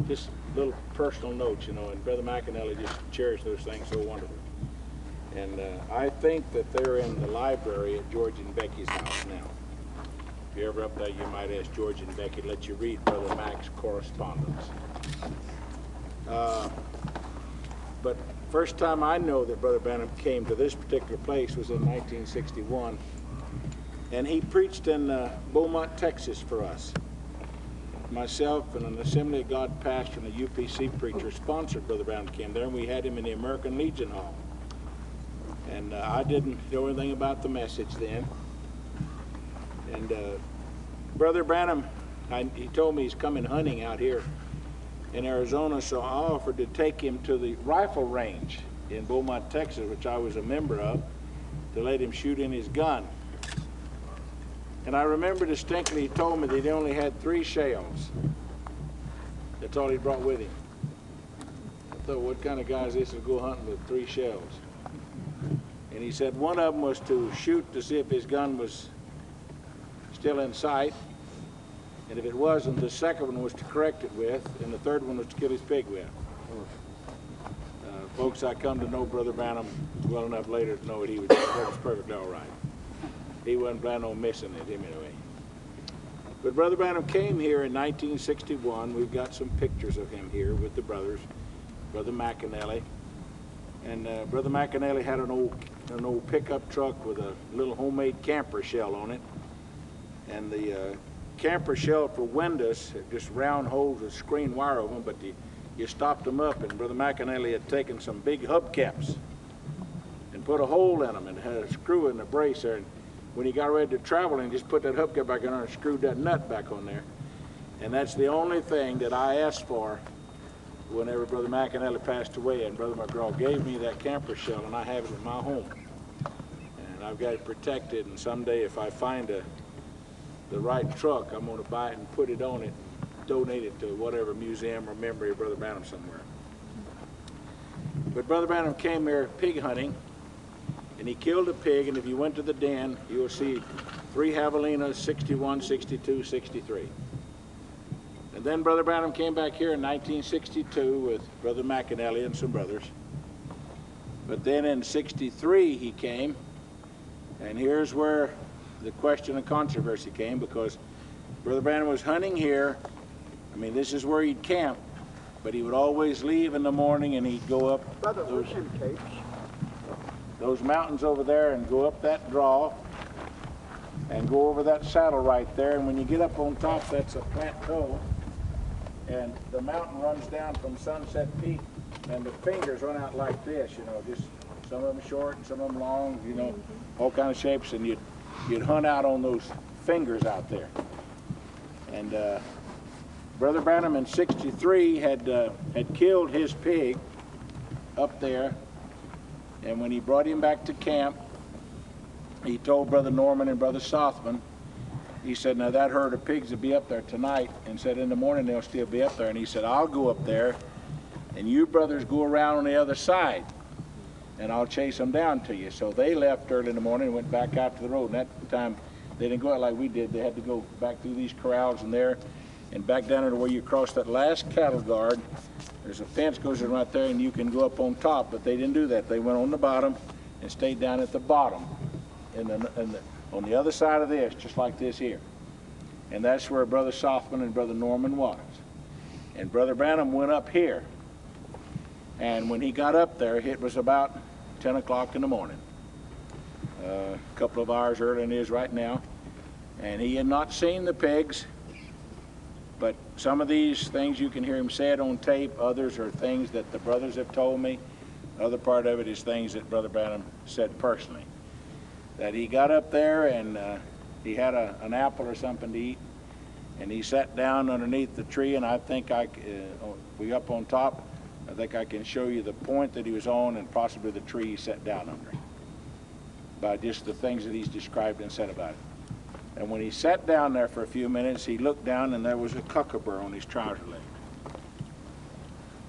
just little personal notes, you know, and Brother McAnally just cherished those things so wonderfully. And I think that they're in the library at George and Becky's house now. If you're ever up there, you might ask George and Becky to let you read Brother Mac's correspondence. But first time I know that Brother Branham came to this particular place was in 1961. And he preached in Beaumont, Texas for us. Myself and an Assembly of God pastor and a UPC preacher sponsored Brother Branham came there, and we had him in the American Legion Hall. And I didn't know anything about the message then. And Brother Branham, he told me he's coming hunting out here in Arizona, so I offered to take him to the rifle range in Beaumont, Texas, which I was a member of, to let him shoot in his gun. And I remember distinctly he told me that he only had 3 shells. That's all he brought with him. I thought, what kind of guy is this to go hunting with 3 shells? And he said one of them was to shoot to see if his gun was still in sight. And if it wasn't, the second one was to correct it with, and the third one was to kill his pig with. Folks, I come to know Brother Branham well enough later to know that that was perfectly all right. He wasn't planning on missing it anyway. But Brother Branham came here in 1961. We've got some pictures of him here with the brothers, Brother McAnally. And Brother McAnally had an old pickup truck with a little homemade camper shell on it. And the camper shell for windows, just round holes with screen wire over them, but you stopped them up, and Brother McAnally had taken some big hubcaps and put a hole in them and had a screw in the brace there. And when he got ready to travel, and just put that hubcap back in there and screwed that nut back on there. And that's the only thing that I asked for whenever Brother McAnally passed away, and Brother McGraw gave me that camper shell, and I have it in my home. And I've got it protected, and someday if I find the right truck, I'm going to buy it and put it on it, and donate it to whatever museum or memory of Brother Branham somewhere. But Brother Branham came here pig hunting, and he killed a pig, and if you went to the den, you'll see 3 javelinas, 61, 62, 63. And then Brother Branham came back here in 1962 with Brother McAnally and some brothers. But then in 63 he came, and here's where the question of controversy came, because Brother Branham was hunting here. I mean, this is where he'd camp, but he would always leave in the morning and he'd go up those mountains over there and go up that draw and go over that saddle right there. And when you get up on top, that's a plateau, and the mountain runs down from Sunset Peak, and the fingers run out like this, you know, just some of them short and some of them long, you know, all kind of shapes, and you'd hunt out on those fingers out there. And Brother Branham in 63 had killed his pig up there, and when he brought him back to camp, he told Brother Norman and Brother Sothman, he said, now that herd of pigs will be up there tonight, and said in the morning they'll still be up there. And he said, I'll go up there, and you brothers go around on the other side, and I'll chase them down to you. So they left early in the morning and went back out to the road. And that time, they didn't go out like we did. They had to go back through these corrals and there, and back down to where you cross that last cattle guard. There's a fence goes in right there, and you can go up on top, but they didn't do that. They went on the bottom and stayed down at the bottom on the other side of this, just like this here. And that's where Brother Sothman and Brother Norman was. And Brother Branham went up here. And when he got up there, it was about 10 o'clock in the morning. A couple of hours earlier than it is right now. And he had not seen the pigs, but some of these things you can hear him say it on tape. Others are things that the brothers have told me. Other part of it is things that Brother Branham said personally. That he got up there and he had an apple or something to eat, and he sat down underneath the tree, and I think we up on top, I think I can show you the point that he was on and possibly the tree he sat down under, by just the things that he's described and said about it. And when he sat down there for a few minutes, he looked down, and there was a kookaburra on his trouser leg.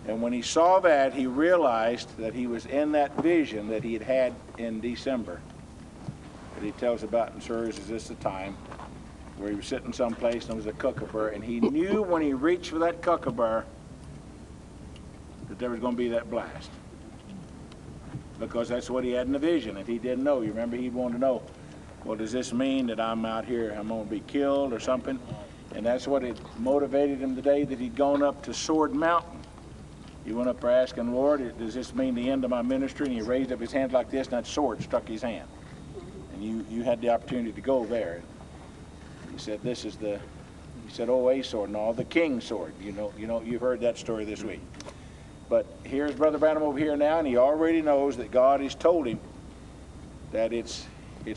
And when he saw that, he realized that he was in that vision that he had had in December, that he tells about in Sirs Is This the Time, where he was sitting someplace and there was a kookaburra, and he knew when he reached for that kookaburra that there was going to be that blast. Because that's what he had in the vision, and he didn't know. You remember, he wanted to know, well, does this mean that I'm out here, I'm going to be killed or something? And that's what it motivated him today, that he'd gone up to Sword Mountain. He went up there asking, Lord, does this mean the end of my ministry? And he raised up his hand like this, and that sword struck his hand. And you had the opportunity to go there. He said, this is the, he said, oh, a sword, no, the king's sword. You know, you've heard that story this week. But here's Brother Branham over here now, and he already knows that God has told him that it's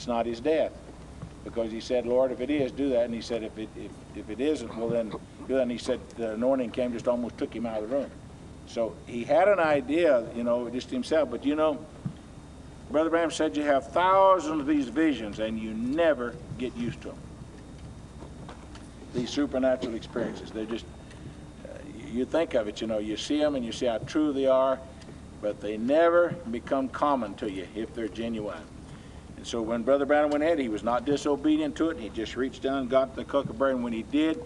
not his death. Because he said, Lord, if it is, do that. And he said, if it isn't, well then, do that. And he said, the anointing came, just almost took him out of the room. So he had an idea, you know, just himself. But you know, Brother Branham said you have thousands of these visions, and you never get used to them. These supernatural experiences, they're just, you think of it, you know, you see them and you see how true they are, but they never become common to you if they're genuine. And so when Brother Branham went ahead, he was not disobedient to it. He just reached down and got the kookaburra, and when he did,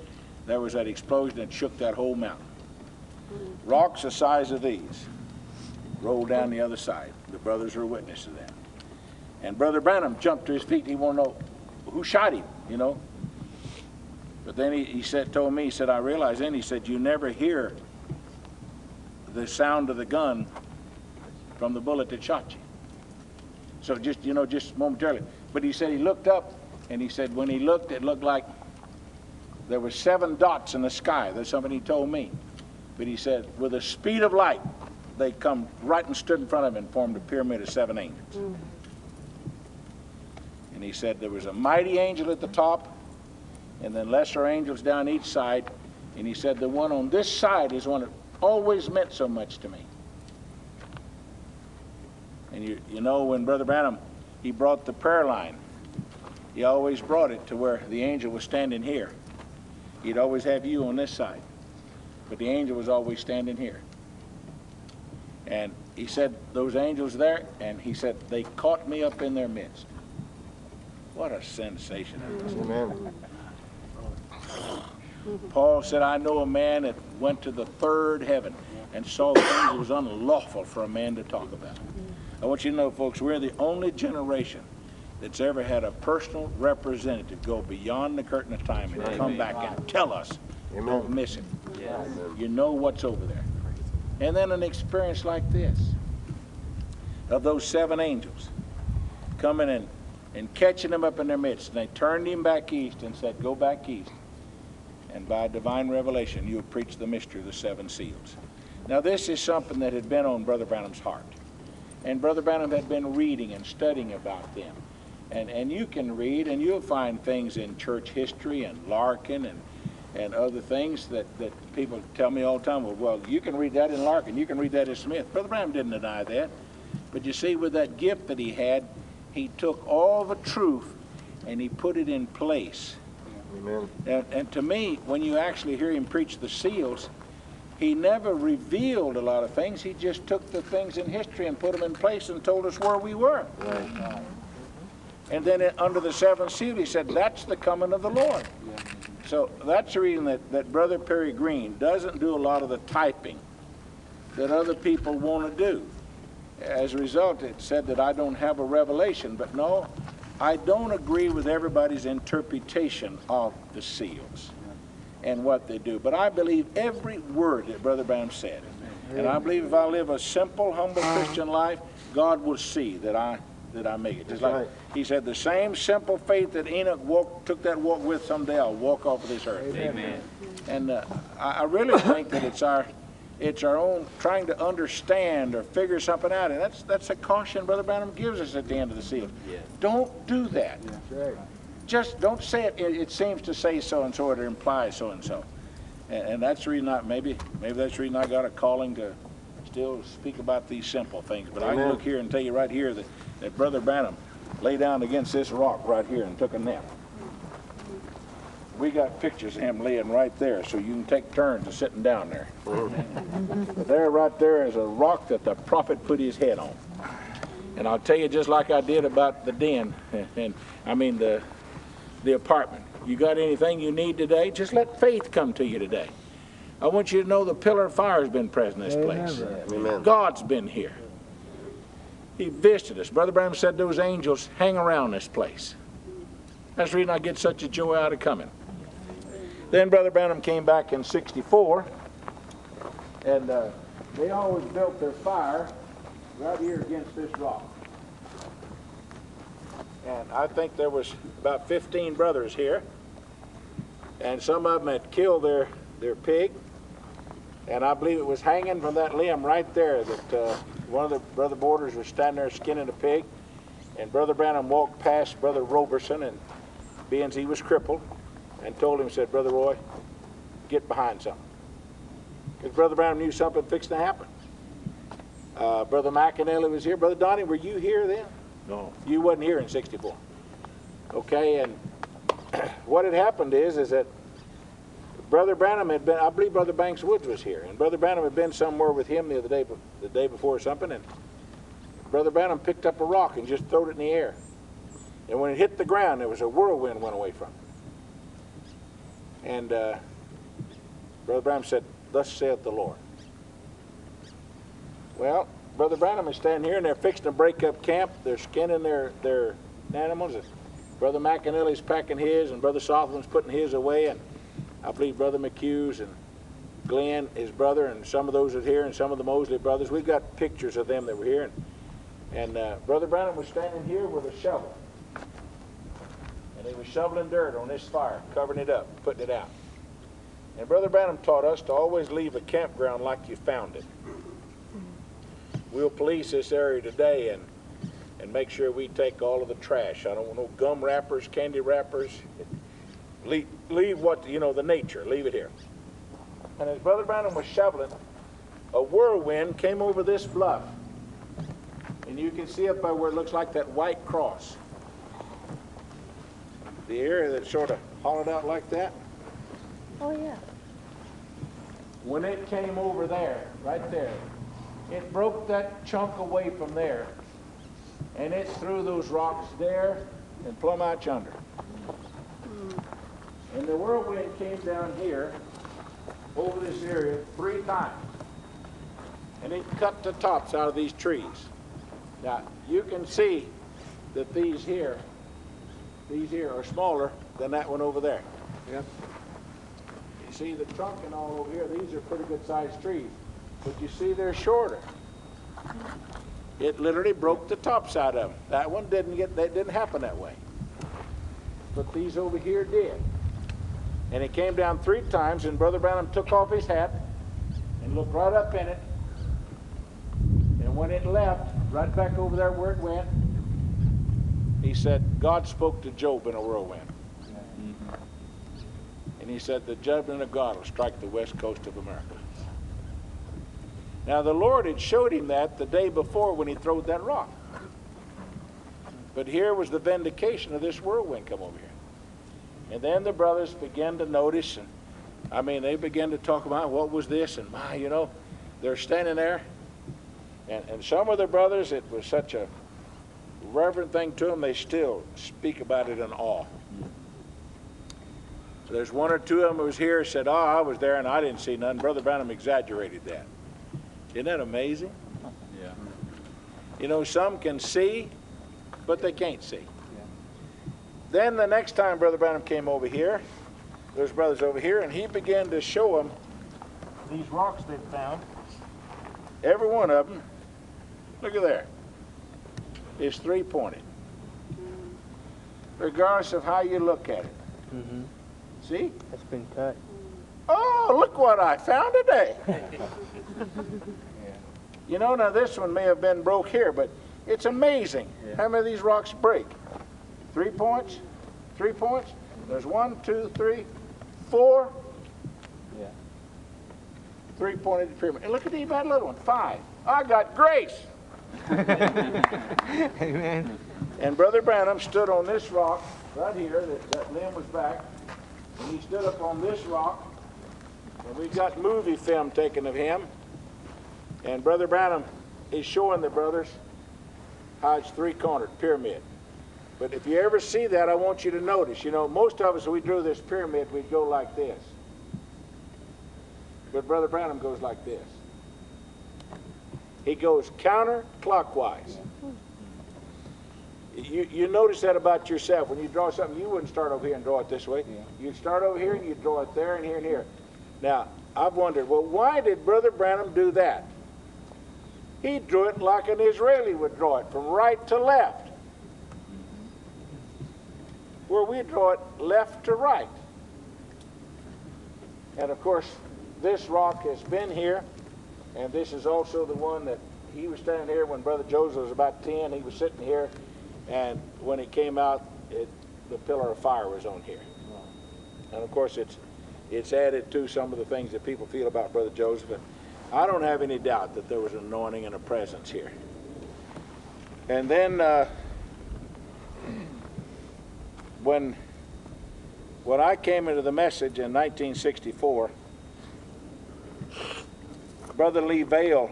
there was that explosion that shook that whole mountain. Rocks the size of these rolled down the other side. The brothers were witnesses to that. And Brother Branham jumped to his feet, and he wanted to know who shot him, you know. But then he told me, he said, I realized then, he said, you never hear the sound of the gun from the bullet that shot you. So just, you know, just momentarily. But he said he looked up, and he said when he looked, it looked like there were 7 dots in the sky. That's something he told me. But he said, with the speed of light, they come right and stood in front of him and formed a pyramid of 7 angels. Mm. And he said there was a mighty angel at the top, and then lesser angels down each side. And he said the one on this side is one that always meant so much to me. And you know, when Brother Branham, he brought the prayer line, he always brought it to where the angel was standing here. He'd always have you on this side, but the angel was always standing here. And he said those angels there, and he said they caught me up in their midst. What a sensation it was. Amen. Paul said, I know a man that went to the 3rd heaven and saw things that was unlawful for a man to talk about. I want you to know, folks, we're the only generation that's ever had a personal representative go beyond the curtain of time and come back and tell us, don't miss it. Yes. You know what's over there. And then an experience like this, of those 7 angels coming and catching him up in their midst. And they turned him back east and said, go back east. And by divine revelation, you'll preach the mystery of the 7 seals. Now, this is something that had been on Brother Branham's heart. And Brother Branham had been reading and studying about them. And you can read, and you'll find things in church history and Larkin and other things that people tell me all the time, well, you can read that in Larkin, you can read that in Smith. Brother Branham didn't deny that. But you see, with that gift that he had, he took all the truth and he put it in place. Amen. And to me, when you actually hear him preach the seals, he never revealed a lot of things. He just took the things in history and put them in place and told us where we were. Right. And then under the 7th seal, he said, that's the coming of the Lord. Yeah. So that's the reason that Brother Pearry Green doesn't do a lot of the typing that other people want to do. As a result, it said that I don't have a revelation. But no, I don't agree with everybody's interpretation of the seals and what they do. But I believe every word that Brother Branham said. And I believe if I live a simple, humble Christian life, God will see that I make it. Just like he said, the same simple faith that Enoch took that walk with, someday I'll walk off of this earth. Amen. And I really think that it's our own trying to understand or figure something out. And that's a caution Brother Branham gives us at the end of the seal. Yes. Don't do that. Yes. Just don't say it. It seems to say so-and-so, or it implies so-and-so. And that's the reason maybe that's the reason I got a calling to still speak about these simple things. But Amen. I can look here and tell you right here that Brother Branham lay down against this rock right here and took a nap. We got pictures of him laying right there, so you can take turns of sitting down there. But there, right there, is a rock that the prophet put his head on. And I'll tell you, just like I did about the den, the apartment. You got anything you need today? Just let faith come to you today. I want you to know the pillar of fire has been present in this place. Amen. God's been here. He visited us. Brother Branham said those angels hang around this place. That's the reason I get such a joy out of coming. Then Brother Branham came back in '64, and they always built their fire right here against this rock. And I think there was about 15 brothers here, and some of them had killed their pig, and I believe it was hanging from that limb right there that one of the brother boarders was standing there skinning a pig, and Brother Branham walked past Brother Roberson, and being he was crippled, and told him, said, Brother Roy, get behind something. Because Brother Branham knew something fixed to happen. Brother McAnally was here. Brother Donnie, were you here then? No. You wasn't here in '64. Okay, and what had happened is that Brother Branham had been, I believe Brother Banks Woods was here, and Brother Branham had been somewhere with him the day before or something, and Brother Branham picked up a rock and just threw it in the air. And when it hit the ground, there was a whirlwind went away from it. And Brother Branham said, thus saith the Lord. Well, Brother Branham is standing here, and they're fixing to break up camp. They're skinning their animals. And Brother McAnally's packing his, and Brother Sotherland's putting his away. And I believe Brother McHugh's and Glenn, his brother, and some of those that are here, and some of the Mosley brothers. We've got pictures of them that were here. And Brother Branham was standing here with a shovel. And he was shoveling dirt on this fire, covering it up, putting it out. And Brother Branham taught us to always leave a campground like you found it. We'll police this area today and make sure we take all of the trash. I don't want no gum wrappers, candy wrappers. Leave what, you know, the nature. Leave it here. And as Brother Branham was shoveling, a whirlwind came over this bluff. And you can see up by where it looks like that white cross. The area that sort of hollowed out like that. Oh, yeah. When it came over there, right there, it broke that chunk away from there, and it threw those rocks there and plumb out yonder. And the whirlwind came down here over this area 3 times, and it cut the tops out of these trees. Now, you can see that these here are smaller than that one over there. Yep. You see the trunk and all over here, these are pretty good sized trees. But you see they're shorter. It literally broke the tops out of them. That one didn't happen that way. But these over here did. And it came down 3 times, and Brother Branham took off his hat and looked right up in it. And when it left, right back over there where it went, he said, God spoke to Job in a whirlwind. And he said, the judgment of God will strike the west coast of America. Now, the Lord had showed him that the day before when he throwed that rock. But here was the vindication of this whirlwind come over here. And then the brothers began to notice, and I mean, they began to talk about what was this, and my, you know, they're standing there. And some of the brothers, it was such a reverent thing to them, they still speak about it in awe. So there's 1 or 2 of them who was here said, oh, I was there and I didn't see nothing. Brother Branham exaggerated that. Isn't that amazing? Yeah. You know, some can see, but they can't see. Yeah. Then the next time Brother Branham came over here, there's brothers over here, and he began to show them these rocks they'd found. Every one of them, look at there, is 3-pointed. Regardless of how you look at it. Mm-hmm. See? That's been cut. Oh, look what I found today. You know, now this one may have been broke here, but it's amazing how many of these rocks break. 3 points, 3 points. There's 1, 2, 3, 4. Yeah. 3-pointed pyramid. And look at these bad little one, 5. I got grace. Amen. And Brother Branham stood on this rock right here. That limb was back. And he stood up on this rock. And we've got movie film taken of him. And Brother Branham is showing the brothers how it's 3-cornered pyramid. But if you ever see that, I want you to notice, you know, most of us, when we drew this pyramid, we'd go like this. But Brother Branham goes like this. He goes counterclockwise. You notice that about yourself. When you draw something, you wouldn't start over here and draw it this way. Yeah. You'd start over here and you'd draw it there and here and here. Now, I've wondered, well, why did Brother Branham do that? He drew it like an Israeli would draw it, from right to left. Where we draw it left to right. And of course, this rock has been here, and this is also the one that he was standing here when Brother Joseph was about 10. He was sitting here, and when it came out, the pillar of fire was on here. And of course, it's added to some of the things that people feel about Brother Joseph. And I don't have any doubt that there was an anointing and a presence here. And then when I came into the message in 1964, Brother Lee Vale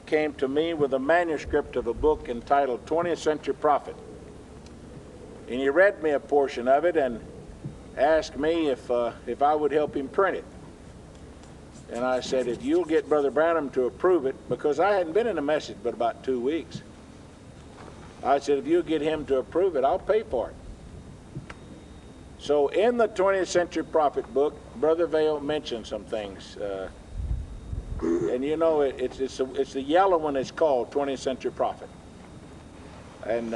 came to me with a manuscript of a book entitled 20th Century Prophet. And he read me a portion of it and asked me if I would help him print it. And I said, if you'll get Brother Branham to approve it, because I hadn't been in a message but about 2 weeks. I said, if you'll get him to approve it, I'll pay for it. So in the 20th Century Prophet book, Brother Vale mentioned some things. And you know, it's the yellow one is called 20th Century Prophet. And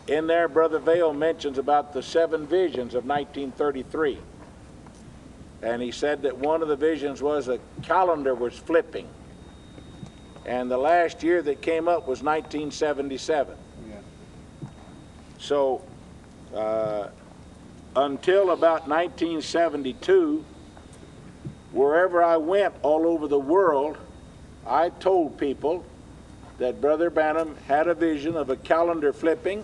in there, Brother Vale mentions about the 7 visions of 1933. And he said that one of the visions was a calendar was flipping. And the last year that came up was 1977. Yeah. So until about 1972, wherever I went all over the world, I told people that Brother Branham had a vision of a calendar flipping,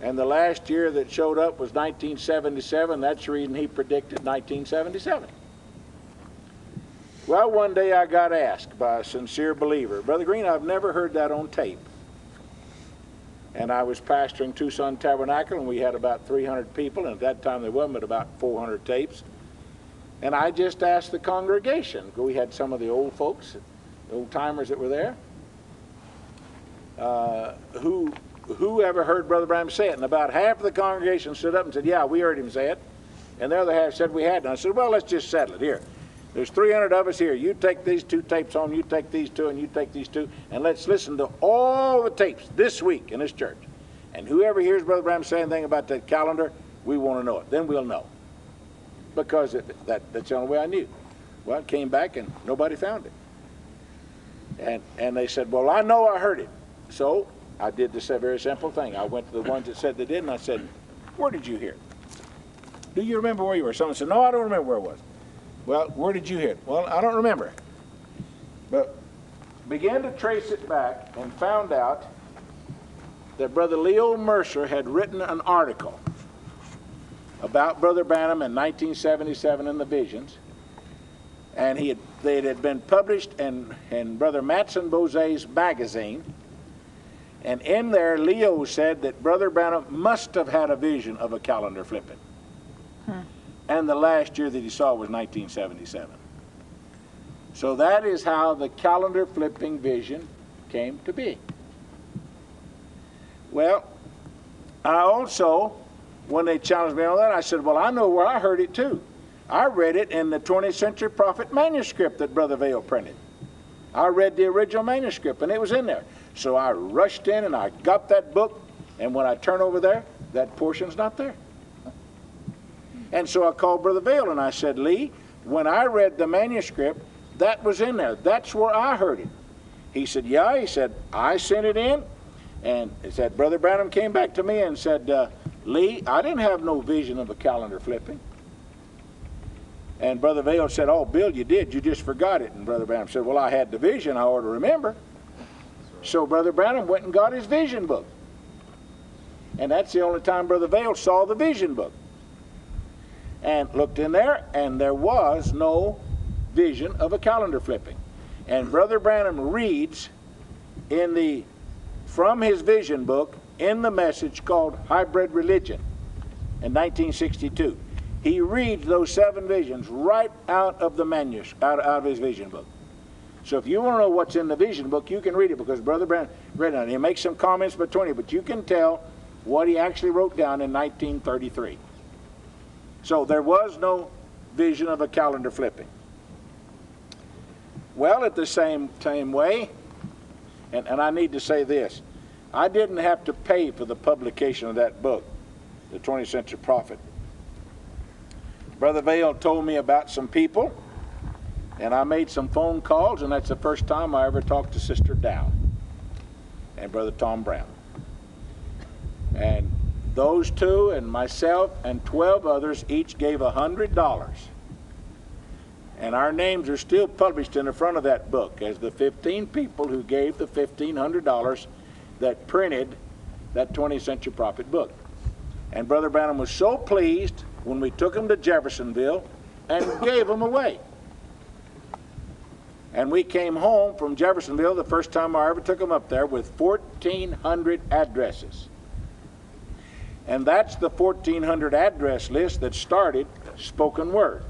and the last year that showed up was 1977. That's the reason he predicted 1977. Well, one day I got asked by a sincere believer, Brother Green, I've never heard that on tape. And I was pastoring Tucson Tabernacle, and we had about 300 people, and at that time there wasn't but about 400 tapes. And I just asked the congregation. We had some of the old folks, the old timers that were there, who ever heard Brother Branham say it? And about half of the congregation stood up and said, yeah, we heard him say it. And the other half said we hadn't. I said, well, let's just settle it here. There's 300 of us here. You take these 2 tapes home, you take these 2, and you take these 2, and let's listen to all the tapes this week in this church. And whoever hears Brother Branham say anything about that calendar, we want to know it. Then we'll know. Because that's the only way I knew. Well, it came back and nobody found it. And they said, well, I know I heard it. So I did this very simple thing. I went to the ones that said they did, and I said, where did you hear it? Do you remember where you were? Someone said, no, I don't remember where it was. Well, where did you hear it? Well, I don't remember. But began to trace it back and found out that Brother Leo Mercer had written an article about Brother Branham in 1977 in the visions, and they had been published in Brother Matson Bose's magazine, and in there Leo said that Brother Branham must have had a vision of a calendar flipping. And the last year that he saw was 1977. So that is how the calendar flipping vision came to be. Well, I also, when they challenged me on that, I said, well, I know where I heard it too. I read it in the 20th Century Prophet manuscript that Brother Vale printed. I read the original manuscript, and it was in there. So I rushed in, and I got that book, and when I turn over there, that portion's not there. And so I called Brother Vale, and I said, Lee, when I read the manuscript, that was in there. That's where I heard it. He said, yeah. He said, I sent it in. And he said, Brother Branham came back to me and said, Lee, I didn't have no vision of a calendar flipping. And Brother Vale said, oh, Bill, you did. You just forgot it. And Brother Branham said, well, I had the vision. I ought to remember. So Brother Branham went and got his vision book. And that's the only time Brother Vale saw the vision book. And looked in there, and there was no vision of a calendar flipping. And Brother Branham reads from his vision book in the message called Hybrid Religion in 1962. He reads those 7 visions right out of the manuscript, out of his vision book. So if you want to know what's in the vision book, you can read it, because Brother Branham read it. He makes some comments between it, but you can tell what he actually wrote down in 1933. So there was no vision of a calendar flipping. Well, at the same way, and I need to say this, I didn't have to pay for the publication of that book, The 20th Century Prophet. Brother Vail told me about some people, and I made some phone calls, and that's the first time I ever talked to Sister Dow and Brother Tom Brown. And those 2 and myself and 12 others each gave $100. And our names are still published in the front of that book as the 15 people who gave the $1,500 that printed that 20th Century Prophet book. And Brother Branham was so pleased when we took him to Jeffersonville and gave them away. And we came home from Jeffersonville the first time I ever took them up there with 1,400 addresses. And that's the 1,400 address list that started spoken word.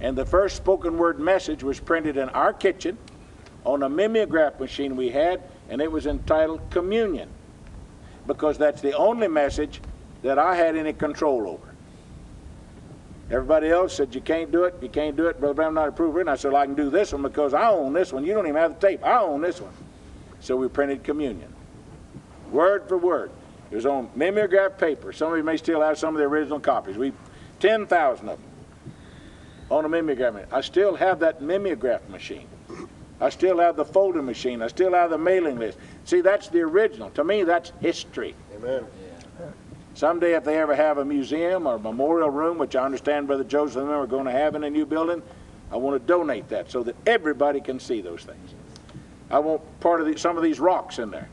And the first spoken word message was printed in our kitchen on a mimeograph machine we had, and it was entitled Communion, because that's the only message that I had any control over. Everybody else said, you can't do it, you can't do it. Brother Branham not approved it. And I said, well, I can do this one because I own this one. You don't even have the tape. I own this one. So we printed Communion, word for word. It was on mimeograph paper. Some of you may still have some of the original copies. 10,000 of them on a mimeograph machine. I still have that mimeograph machine. I still have the folding machine. I still have the mailing list. See, that's the original. To me, that's history. Amen. Someday, if they ever have a museum or a memorial room, which I understand Brother Joseph and them are going to have in a new building, I want to donate that so that everybody can see those things. I want part of some of these rocks in there.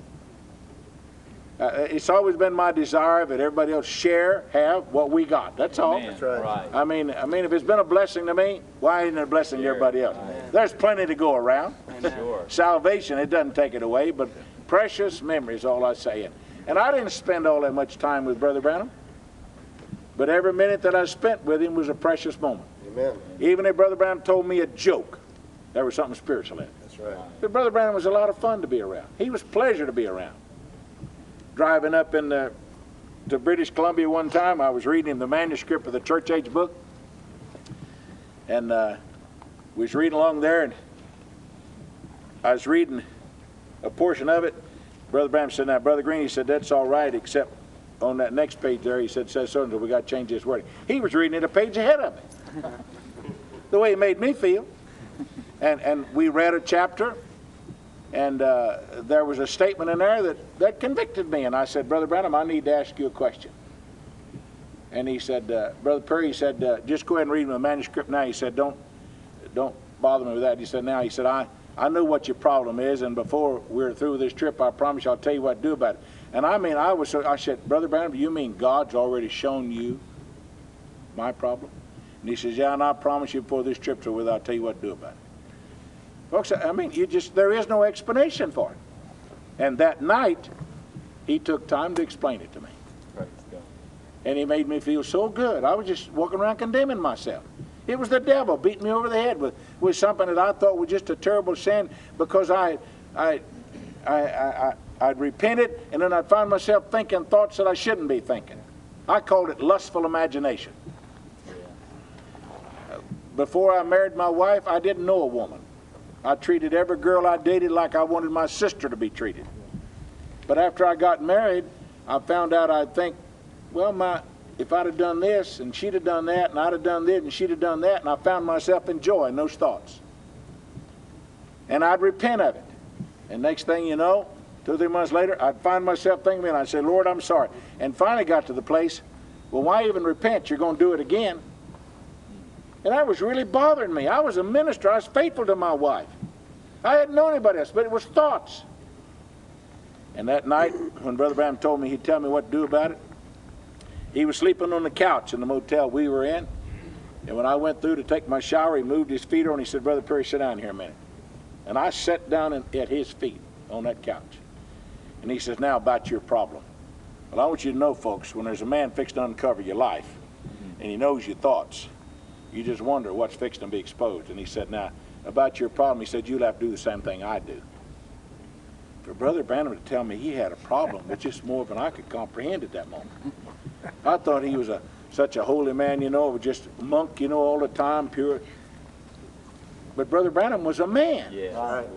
It's always been my desire that everybody else have what we got. That's all. That's right. I mean, if it's been a blessing to me, why isn't it a blessing to everybody else? There's plenty to go around. Sure. Salvation, it doesn't take it away, but precious memories, all I say. And I didn't spend all that much time with Brother Branham, but every minute that I spent with him was a precious moment. Amen. Even if Brother Branham told me a joke, there was something spiritual in it. That's right. But Brother Branham was a lot of fun to be around. He was pleasure to be around. Driving up to British Columbia one time, I was reading the manuscript of the church age book, and was reading along there, and I was reading a portion of it. Brother Branham said, now, Brother Green, he said, that's all right, except on that next page there, he said, says so, we got to change this wording. He was reading it a page ahead of me. The way it made me feel. And we read a chapter, and there was a statement in there that convicted me. And I said, Brother Branham, I need to ask you a question. And he said, Brother Pearry, he said, just go ahead and read the manuscript now. He said, don't bother me with that. He said, now, he said, I know what your problem is, and before we're through with this trip, I promise you I'll tell you what to do about it. And I mean, I said, Brother Branham, do you mean God's already shown you my problem? And he says, yeah, and I promise you before this trip's over, I'll tell you what to do about it. Folks, I mean, there is no explanation for it. And that night, he took time to explain it to me. Praise God. And he made me feel so good. I was just walking around condemning myself. It was the devil beating me over the head with something that I thought was just a terrible sin, because I'd repented, and then I'd find myself thinking thoughts that I shouldn't be thinking. I called it lustful imagination. Before I married my wife, I didn't know a woman. I treated every girl I dated like I wanted my sister to be treated. But after I got married, I found out I'd think, well, if I'd have done this, and she'd have done that, and I'd have done this, and she'd have done that, and I found myself enjoying those thoughts. And I'd repent of it. And next thing you know, 2 or 3 months later, I'd find myself thinking, and I'd say, Lord, I'm sorry. And finally got to the place, well, why even repent? You're going to do it again. And that was really bothering me. I was a minister. I was faithful to my wife. I hadn't known anybody else, but it was thoughts. And that night, when Brother Branham told me he'd tell me what to do about it, he was sleeping on the couch in the motel we were in. And when I went through to take my shower, he moved his feet over and he said, Brother Pearry, sit down here a minute. And I sat down at his feet on that couch. And he says, now about your problem. Well, I want you to know, folks, when there's a man fixed to uncover your life, and he knows your thoughts. You just wonder what's fixing to be exposed. And he said, now, about your problem, he said, you'll have to do the same thing I do. For Brother Branham to tell me he had a problem was just more than I could comprehend at that moment. I thought he was such a holy man, you know, just a monk, you know, all the time, pure. But Brother Branham was a man. Yeah. All right.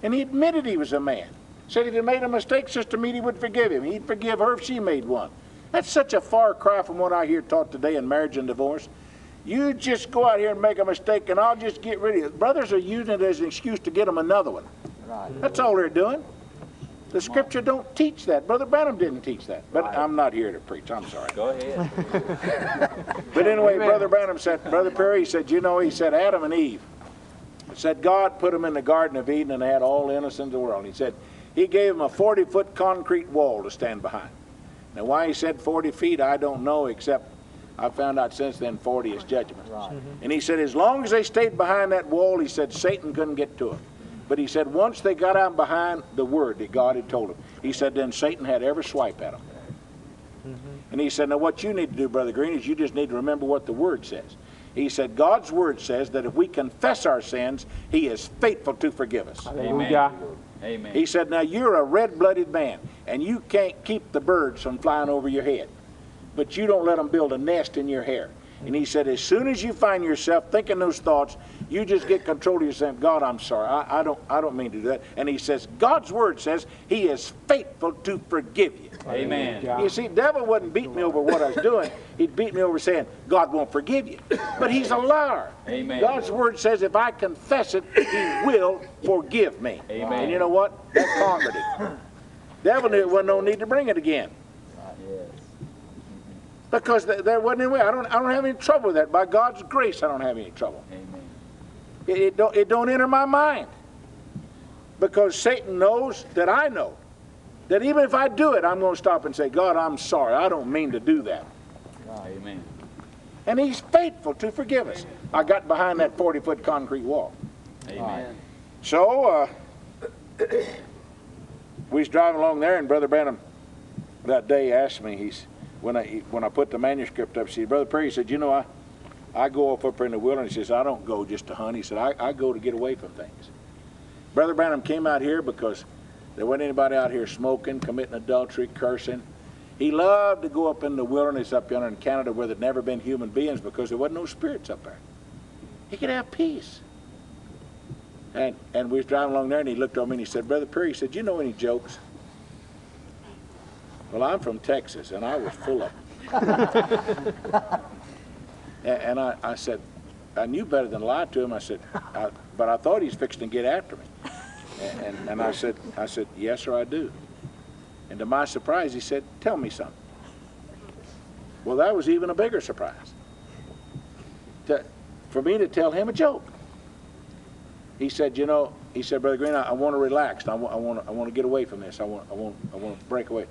And he admitted he was a man. Said if he made a mistake, Sister Meady would forgive him. He'd forgive her if she made one. That's such a far cry from what I hear taught today in marriage and divorce. You just go out here and make a mistake and I'll just get rid of it. Brothers are using it as an excuse to get them another one. Right. That's all they're doing. The scripture don't teach that. Brother Branham didn't teach that. But Right. I'm not here to preach. I'm sorry. Go ahead. But anyway, Brother Branham said, Brother Pearry said, you know, he said Adam and Eve. He said God put them in the Garden of Eden and they had all the innocence in the world. He said he gave them a 40-foot concrete wall to stand behind. Now why he said 40 feet, I don't know, except I found out since then 40 is judgment. Right. And he said as long as they stayed behind that wall, he said Satan couldn't get to them. But he said once they got out behind the word that God had told them, he said then Satan had every swipe at them. And he said, now what you need to do, Brother Green, is you just need to remember what the word says. He said God's word says that if we confess our sins, he is faithful to forgive us. Amen. Amen. He said, now you're a red-blooded man, and you can't keep the birds from flying over your head. But you don't let them build a nest in your hair. And he said, as soon as you find yourself thinking those thoughts, you just get control of yourself. God, I'm sorry. I don't mean to do that. And he says, God's word says he is faithful to forgive you. Amen. You see, the devil wouldn't beat me over what I was doing. He'd beat me over saying, God won't forgive you. But he's a liar. Amen. God's word says if I confess it, he will forgive me. Amen. And you know what? That conquered it. Devil knew it wasn't no need to bring it again. Yes. Because there wasn't any way. I don't have any trouble with that. By God's grace, I don't have any trouble. Amen. It don't enter my mind. Because Satan knows that I know that even if I do it, I'm going to stop and say, God, I'm sorry. I don't mean to do that. Amen. And he's faithful to forgive us. I got behind that 40-foot concrete wall. Amen. So we was driving along there, and Brother Branham that day asked me, when I put the manuscript up, he said, Brother Pearry, he said, you know, I go off up in the wilderness. He says, I don't go just to hunt. He said, I go to get away from things. Brother Branham came out here because there wasn't anybody out here smoking, committing adultery, cursing. He loved to go up in the wilderness up yonder in Canada where there'd never been human beings because there wasn't no spirits up there. He could have peace. And we was driving along there, and he looked over me and he said, Brother Pearry, he said, you know any jokes? Well, I'm from Texas, and I was full of them. And I said, I knew better than lie to him. I said, but I thought he's fixing to get after me. And I said, yes, sir, I do. And to my surprise, he said, tell me something. Well, that was even a bigger surprise. For me to tell him a joke. He said, you know, Brother Green, I want to relax. I want to get away from this. I want to break away.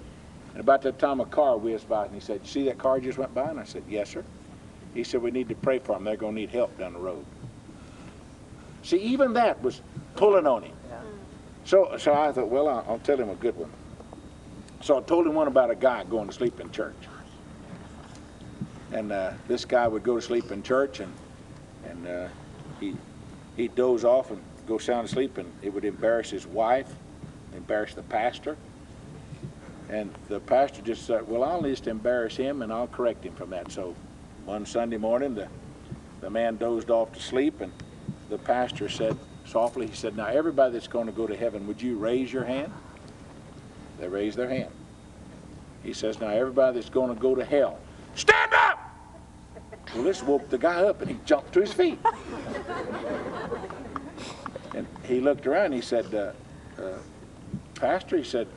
And about that time, a car whizzed by, and he said, you see that car just went by? And I said, yes, sir. He said, we need to pray for them. They're going to need help down the road. See, even that was pulling on him. Yeah. So I thought, well, I'll tell him a good one. So I told him one about a guy going to sleep in church. And this guy would go to sleep in church, and he'd doze off and go sound asleep, and it would embarrass his wife, embarrass the pastor. And the pastor just said, well, I'll just embarrass him, and I'll correct him from that. So one Sunday morning, the man dozed off to sleep, and the pastor said softly, he said, now everybody that's going to go to heaven, would you raise your hand? They raised their hand. He says, now everybody that's going to go to hell, stand up! Well, this woke the guy up, and he jumped to his feet. And he looked around, and he said, Pastor, he said,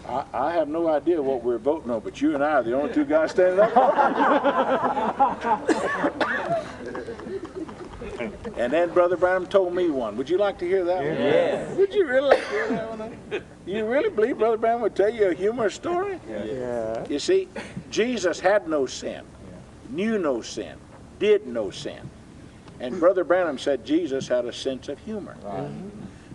I have no idea what we're voting on, but you and I are the only two guys standing up. And then Brother Branham told me one. Would you like to hear that one? Yes. Would you really like to hear that one? You really believe Brother Branham would tell you a humorous story? Yeah. You see, Jesus had no sin, knew no sin, did no sin. And Brother Branham said Jesus had a sense of humor. Right.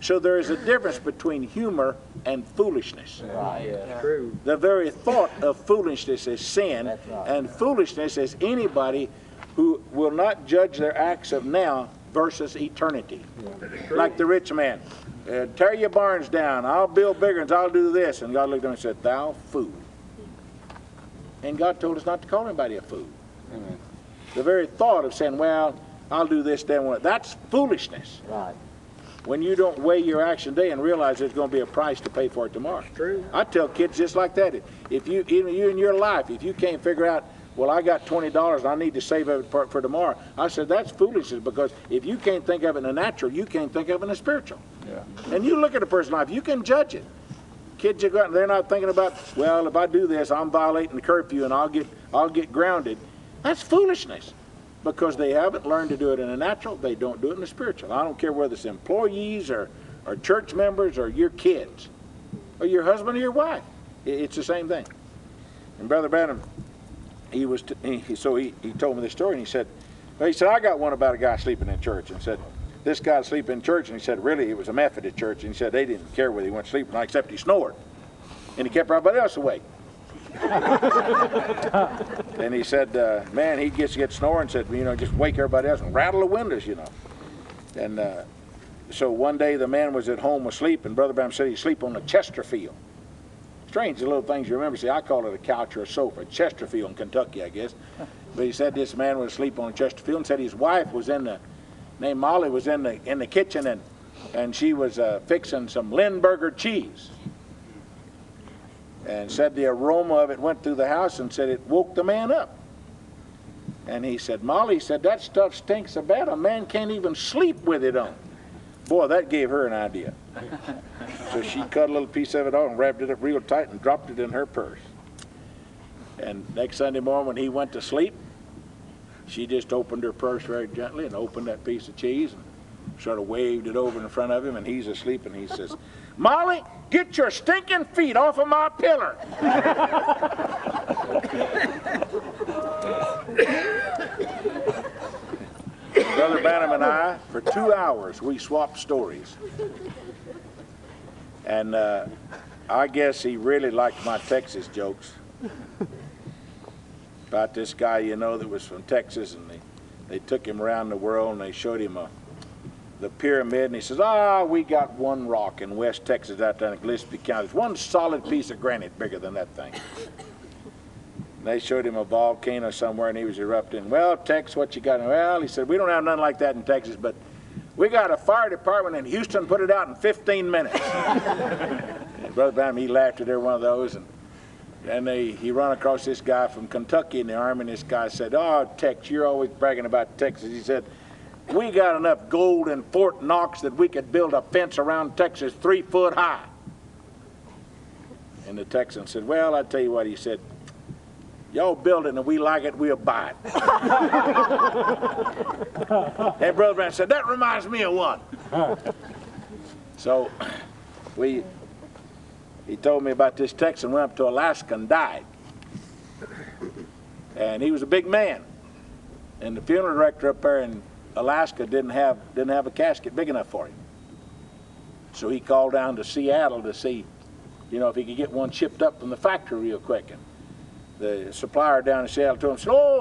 So there is a difference between humor and foolishness. Right, yeah. True. The very thought of foolishness is sin, That's right. and foolishness is anybody who will not judge their acts of now versus eternity. Like the rich man. Tear your barns down. I'll build bigger ones. I'll do this. And God looked at him and said, thou fool. And God told us not to call anybody a fool. Amen. The very thought of saying, well, I'll do this, then that's foolishness. Right. When you don't weigh your action today and realize there's going to be a price to pay for it tomorrow. True. I tell kids just like that. If you, even you in your life, if you can't figure out, well, I got $20 and I need to save it for tomorrow, I said that's foolishness, because if you can't think of it in the natural, you can't think of it in the spiritual. Yeah. And you look at a person's life, you can judge it. Kids are going, they're not thinking about, well, if I do this, I'm violating the curfew and I'll get grounded. That's foolishness, because they haven't learned to do it in the natural. They don't do it in the spiritual. I don't care whether it's employees or church members or your kids or your husband or your wife. It's the same thing. And Brother Branham, he told me this story, and he said, I got one about a guy sleeping in church, and said, this guy sleeping in church, and he said, really, it was a Methodist church, and he said they didn't care whether he went to sleep or not, except he snored, and he kept everybody else awake. And he said, man, he gets snoring, said, just wake everybody else and rattle the windows, And so one day the man was at home asleep, and Brother Branham said he'd sleep on a Chesterfield. Strange, the little things you remember. See, I call it a couch or a sofa. Chesterfield in Kentucky, I guess. But he said this man was asleep on a Chesterfield, and said his wife was named Molly, was in the kitchen, and she was fixing some Lindbergh cheese. And said the aroma of it went through the house, and said it woke the man up. And he said, Molly, said, that stuff stinks so bad a man can't even sleep with it on. Boy, that gave her an idea. So she cut a little piece of it off and wrapped it up real tight and dropped it in her purse. And next Sunday morning when he went to sleep, she just opened her purse very gently and opened that piece of cheese and sort of waved it over in front of him, and he's asleep, and he says, Molly, get your stinking feet off of my pillar. Brother Branham and I, for 2 hours, we swapped stories. And I guess he really liked my Texas jokes about this guy, that was from Texas, and they took him around the world, and they showed him the pyramid, and he says, we got one rock in West Texas out there in Gillespie County. It's one solid piece of granite bigger than that thing. And they showed him a volcano somewhere, and he was erupting. Well, Tex, what you got? Well, he said, we don't have nothing like that in Texas, but we got a fire department in Houston, put it out in 15 minutes. And Brother Branham, he laughed at every one of those, and he run across this guy from Kentucky in the army, and this guy said, oh, Tex, you're always bragging about Texas. He said, we got enough gold in Fort Knox that we could build a fence around Texas 3 foot high. And the Texan said, well, I tell you what, he said, y'all build it and we like it, we'll buy it. And Brother Branham said, that reminds me of one. So he told me about this Texan went up to Alaska and died. And he was a big man. And the funeral director up there in Alaska didn't have a casket big enough for him. So he called down to Seattle to see, if he could get one shipped up from the factory real quick. And the supplier down in Seattle told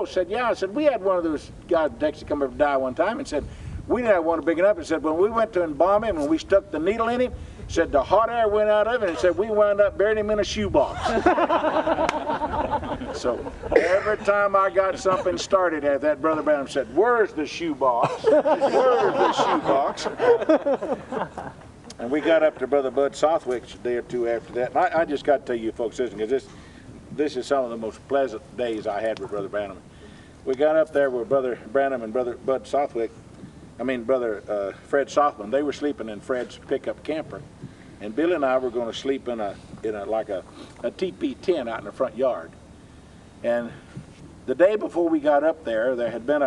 him, yeah. I said, we had one of those guys in Texas come over to die one time, and said, we didn't have one big enough. And said, when we went to embalm him and we stuck the needle in him, said the hot air went out of it, and said we wound up burying him in a shoebox. So every time I got something started at that, Brother Branham said, where's the shoebox? Where's the shoebox? And we got up to Brother Bud Southwick's a day or two after that. And I just got to tell you folks this, because this is some of the most pleasant days I had with Brother Branham. We got up there with Brother Branham and Brother Bud Southwick. Brother Fred Sothman. They were sleeping in Fred's pickup camper, and Billy and I were going to sleep in a teepee tent out in the front yard. And the day before we got up there had been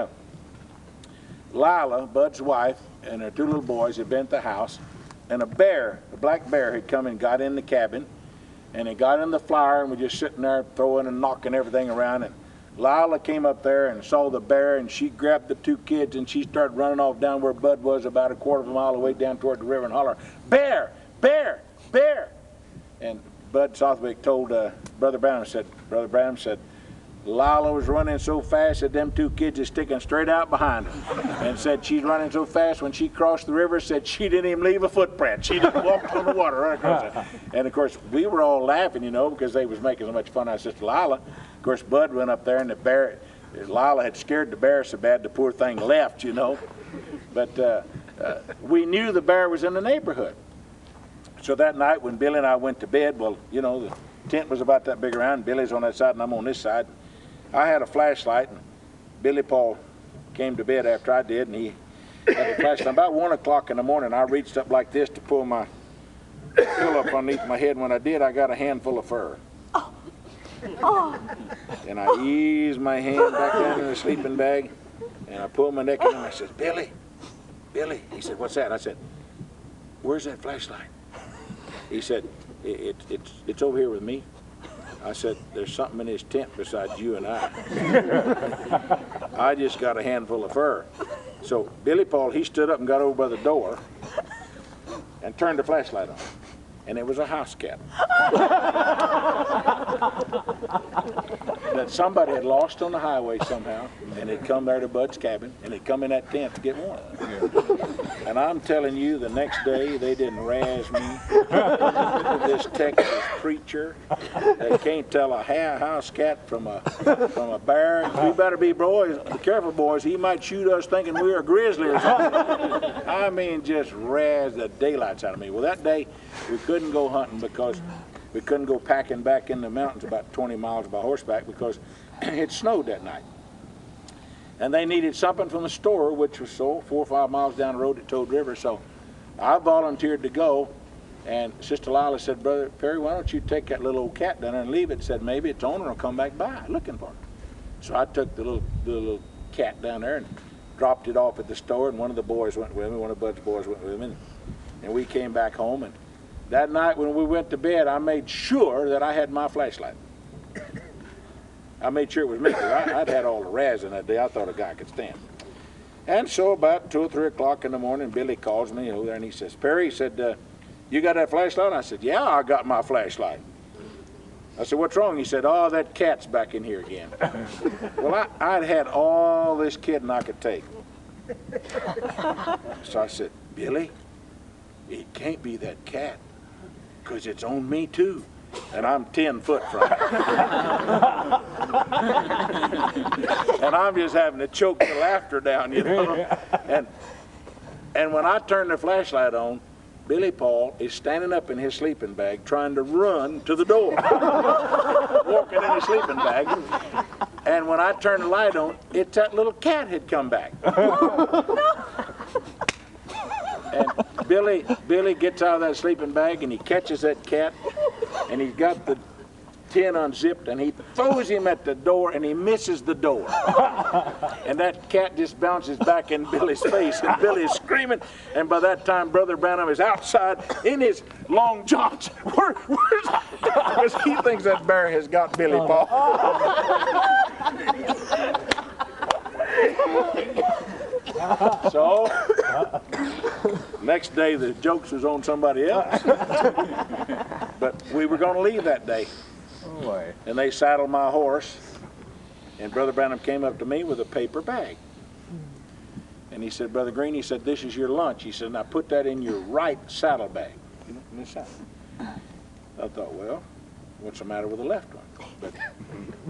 Lila, Bud's wife, and her 2 little boys had been at the house, and a black bear had come and got in the cabin, and it got in the flour, and we're just sitting there throwing and knocking everything around. And Lila came up there and saw the bear, and she grabbed the 2 kids, and she started running off down where Bud was, about a 1/4 of a mile away down toward the river, and holler, bear, bear, bear. And Bud Southwick told Brother Branham said, Lila was running so fast that them two kids is sticking straight out behind her. And said she's running so fast when she crossed the river, said she didn't even leave a footprint. She just walked on the water right across it. And of course, we were all laughing, you know, because they was making so much fun of our sister Lila. Of course, Bud went up there and Lila had scared the bear so bad the poor thing left, you know. But we knew the bear was in the neighborhood. So that night when Billy and I went to bed, well, you know, the tent was about that big around. Billy's on that side and I'm on this side. I had a flashlight, and Billy Paul came to bed after I did, and he had the flashlight. About 1 o'clock in the morning, I reached up like this to pull my pillow up underneath my head. When I did, I got a handful of fur. Oh. Oh. And I eased my hand back down in the sleeping bag, and I pulled my neck in, and I said, Billy. He said, what's that? I said, where's that flashlight? He said, it's over here with me. I said, there's something in his tent besides you and I. I just got a handful of fur. So Billy Paul, he stood up and got over by the door and turned the flashlight on. And it was a house cat that somebody had lost on the highway somehow, and had come there to Bud's cabin, and had come in that tent to get one. And I'm telling you, the next day they didn't razz me. This Texas preacher that can't tell a house cat from a bear. We better be careful, boys. He might shoot us thinking we were a grizzly or something. I mean, just razz the daylights out of me. Well, that day we couldn't go hunting because we couldn't go packing back in the mountains about 20 miles by horseback because it snowed that night. And they needed something from the store, which was 4 or 5 miles down the road at Toad River. So I volunteered to go, and Sister Lila said, Brother Pearry, why don't you take that little old cat down there and leave it? Said maybe its owner will come back by looking for it. So I took the little cat down there and dropped it off at the store, and one of the boys went with me, one of Bud's boys went with me, and we came back home. And that night when we went to bed, I made sure that I had my flashlight. I made sure it was me, because I'd had all the razzing that day. I thought a guy could stand. And so about 2 or 3 o'clock in the morning, Billy calls me over there, and he says, Pearry, he said, you got that flashlight? And I said, yeah, I got my flashlight. I said, what's wrong? He said, oh, that cat's back in here again. Well, I'd had all this kidding I could take. So I said, Billy, it can't be that cat, because it's on me too. And I'm 10 foot from it. And I'm just having to choke the laughter down, you know. And when I turn the flashlight on, Billy Paul is standing up in his sleeping bag trying to run to the door. Walking in his sleeping bag. And when I turn the light on, it's that little cat had come back. And Billy gets out of that sleeping bag and he catches that cat, and he's got the tin unzipped, and he throws him at the door, and he misses the door. And that cat just bounces back in Billy's face, and Billy is screaming. And by that time, Brother Branham is outside in his long johns. Because he thinks that bear has got Billy Paul. So, next day the jokes was on somebody else. But we were going to leave that day. Oh boy. And they saddled my horse, and Brother Branham came up to me with a paper bag. And he said, Brother Green, he said, this is your lunch. He said, now put that in your right saddle bag. You know, in this saddle. I thought, well, what's the matter with the left one? But,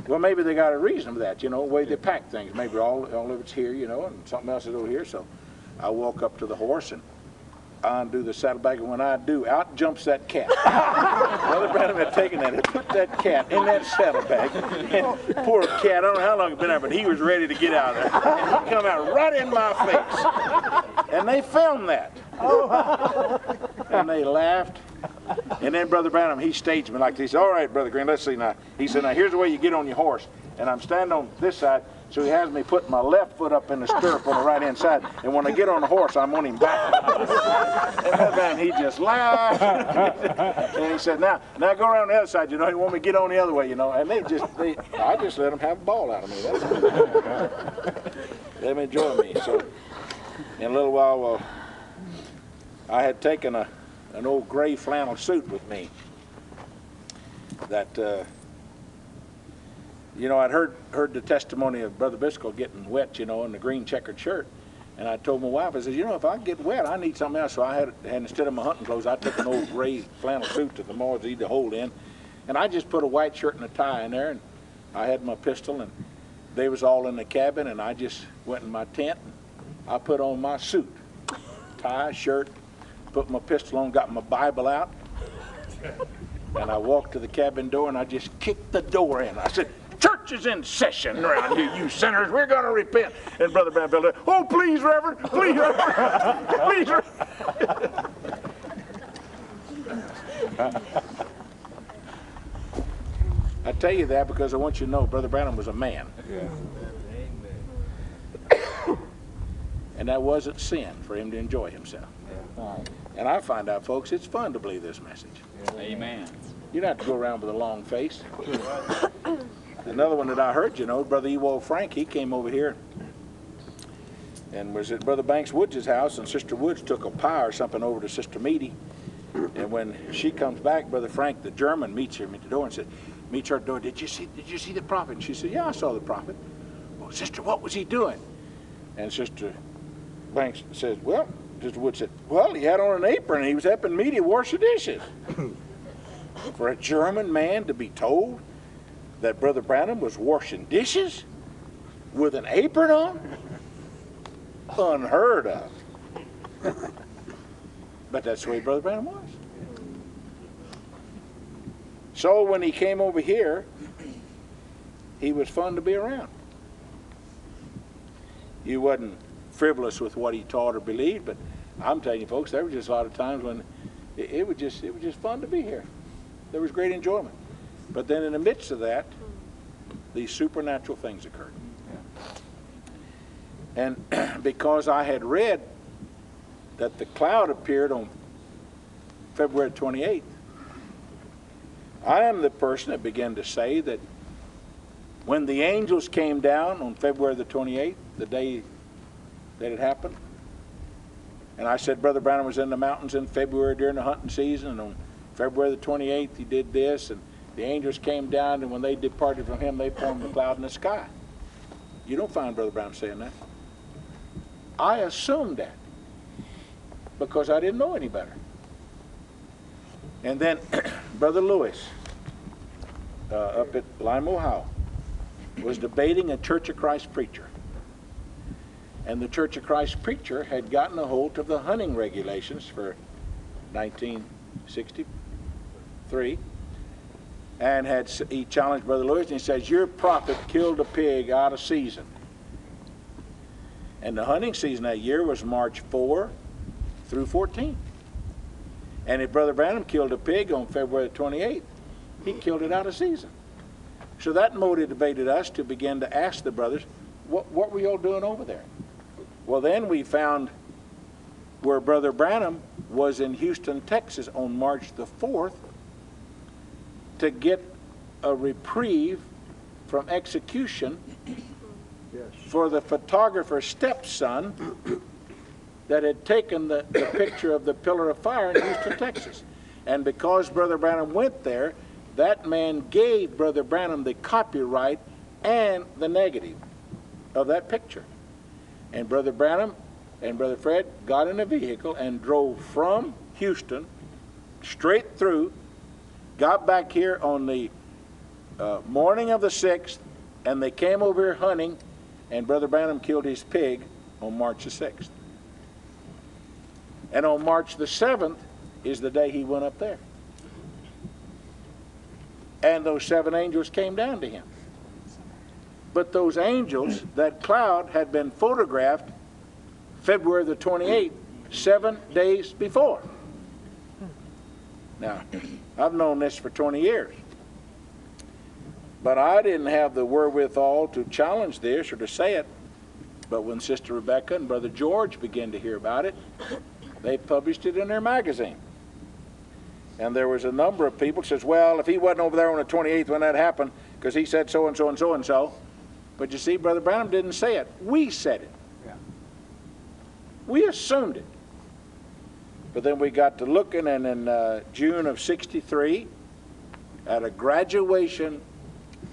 well, maybe they got a reason for that, you know, the way they pack things. Maybe all of it's here, you know, and something else is over here. So I walk up to the horse and I undo the saddlebag, and when I do, out jumps that cat. Brother Branham had taken that and put that cat in that saddlebag. And poor cat, I don't know how long he'd been there, but he was ready to get out of there. And he come out right in my face. And they filmed that. And they laughed. And then Brother Branham, he staged me like this. All right, Brother Green, let's see now. He said, now here's the way you get on your horse. And I'm standing on this side, so he has me put my left foot up in the stirrup on the right hand side. And when I get on the horse, I'm on him back. And Brother Branham, he just laughed. And he said, now go around the other side, you know. He want me to get on the other way, you know. And I just let them have a ball out of me. That's good. Let them enjoy me. So in a little while, I had taken an old gray flannel suit with me. that you know, I'd heard the testimony of Brother Biscoe getting wet, you know, in the green checkered shirt. And I told my wife, I said, you know, if I get wet, I need something else. So I had instead of my hunting clothes, I took an old gray flannel suit that the Moors eat to hold in. And I just put a white shirt and a tie in there. And I had my pistol, and they was all in the cabin. And I just went in my tent. And I put on my suit, tie, shirt, put my pistol on, got my Bible out. And I walked to the cabin door, and I just kicked the door in. I said, church is in session around here, you sinners. We're going to repent. And Brother Brown fell down. Oh, please, Reverend. Please, Reverend. Please, Reverend. I tell you that because I want you to know Brother Branham was a man. Yeah. And that wasn't sin for him to enjoy himself. Right. And I find out, folks, it's fun to believe this message. Amen. You don't have to go around with a long face. Another one that I heard, you know, Brother Ewald Frank, he came over here and was at Brother Banks Woods' house, and Sister Woods took a pie or something over to Sister Meady. And when she comes back, Brother Frank, the German, meets her at the door and said, meets her at the door, did you see the prophet? And she said, yeah, I saw the prophet. Well, Sister, what was he doing? And Sister Banks says, well, Sister Woods said, well, he had on an apron and he was helping Meady wash the dishes. For a German man to be told that Brother Branham was washing dishes with an apron on? Unheard of. But that's the way Brother Branham was. So when he came over here, he was fun to be around. He wasn't frivolous with what he taught or believed, but I'm telling you folks, there were just a lot of times when it was just fun to be here. There was great enjoyment. But then in the midst of that, these supernatural things occurred. And because I had read that the cloud appeared on February 28th, I am the person that began to say that when the angels came down on February the 28th, the day that it happened, and I said Brother Branham was in the mountains in February during the hunting season, and on February the 28th he did this, and the angels came down, and when they departed from him, they formed the cloud in the sky. You don't find Brother Branham saying that. I assumed that because I didn't know any better. And then Brother Lewis up at Lime, Ohio, was debating a Church of Christ preacher. And the Church of Christ preacher had gotten a hold of the hunting regulations for 1963, and he challenged Brother Lewis, and he says, your prophet killed a pig out of season. And the hunting season that year was March 4 through 14. And if Brother Branham killed a pig on February 28th, he killed it out of season. So that motivated us to begin to ask the brothers, what were y'all doing over there? Well, then we found where Brother Branham was in Houston, Texas on March the 4th to get a reprieve from execution for the photographer's stepson that had taken the picture of the pillar of fire in Houston, Texas. And because Brother Branham went there, that man gave Brother Branham the copyright and the negative of that picture. And Brother Branham and Brother Fred got in a vehicle and drove from Houston straight through, got back here on the morning of the 6th, and they came over here hunting, and Brother Branham killed his pig on March the 6th. And on March the 7th is the day he went up there. And those 7 angels came down to him. But those angels, that cloud had been photographed February the 28th, 7 days before. Now, I've known this for 20 years. But I didn't have the wherewithal to challenge this or to say it. But when Sister Rebecca and Brother George began to hear about it, they published it in their magazine. And there was a number of people who says, well, if he wasn't over there on the 28th when that happened, because he said so and so and so and so. But you see, Brother Branham didn't say it. We said it. Yeah. We assumed it. But then we got to looking, and in June of 63, at a graduation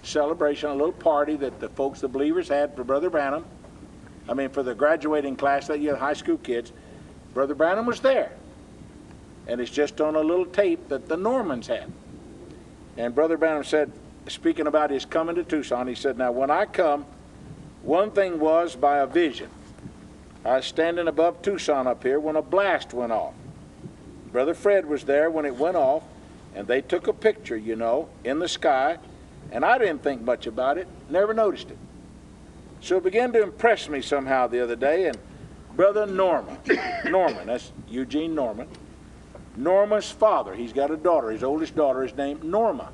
celebration, a little party that the folks, the believers, had for Brother Branham. I mean, for the graduating class that year, high school kids. Brother Branham was there. And it's just on a little tape that the Normans had. And Brother Branham said, speaking about his coming to Tucson, he said, now when I come, one thing was by a vision. I was standing above Tucson up here when a blast went off. Brother Fred was there when it went off, and they took a picture, you know, in the sky, and I didn't think much about it, never noticed it. So it began to impress me somehow the other day, and Brother Norman, that's Eugene Norman, Norma's father, he's got a daughter, his oldest daughter is named Norma.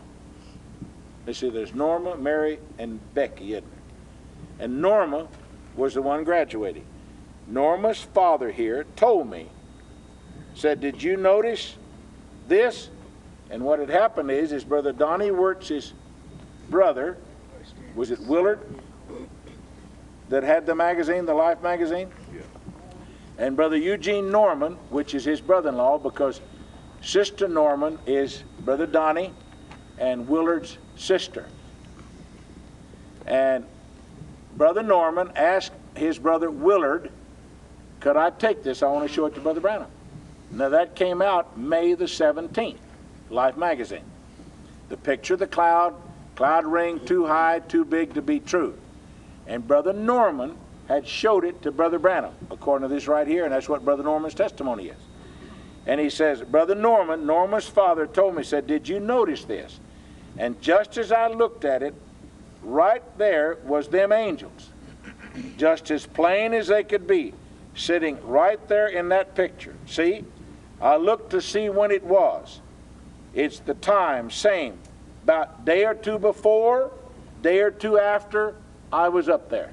Let's see, there's Norma, Mary, and Becky, isn't there? And Norma was the one graduating. Norma's father here told me, said, did you notice this? And what had happened is Brother Donnie Wirtz's brother, was it Willard, that had the magazine, the Life magazine? Yeah. And Brother Eugene Norman, which is his brother-in-law, because Sister Norman is Brother Donnie and Willard's sister. And Brother Norman asked his brother Willard, could I take this? I want to show it to Brother Branham. Now that came out May the 17th, Life magazine. The picture of the cloud ring too high, too big to be true. And Brother Norman had showed it to Brother Branham, according to this right here, and that's what Brother Norman's testimony is. And he says, Brother Norman, Norma's father told me, said, did you notice this? And just as I looked at it, right there was them angels, just as plain as they could be, sitting right there in that picture. See? I looked to see when it was. It's the time, same, about day or two before, day or two after I was up there.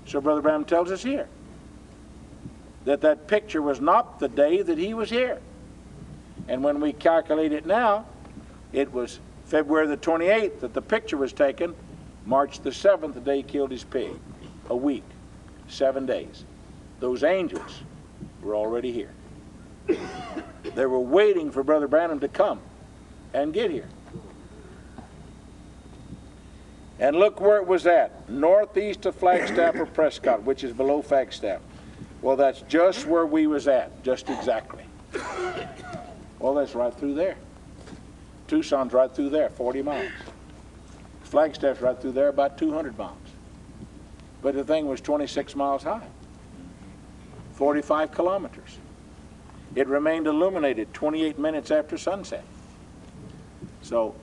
So Brother Branham tells us here that that picture was not the day that he was here. And when we calculate it now, it was February the 28th that the picture was taken, March the 7th, the day he killed his pig. A week, 7 days. Those angels were already here. They were waiting for Brother Branham to come and get here. And look where it was at, northeast of Flagstaff or Prescott, which is below Flagstaff. Well, that's just where we was at, just exactly. Well, that's right through there. Tucson's right through there, 40 miles. Flagstaff's right through there, about 200 miles. But the thing was 26 miles high, 45 kilometers. It remained illuminated 28 minutes after sunset. So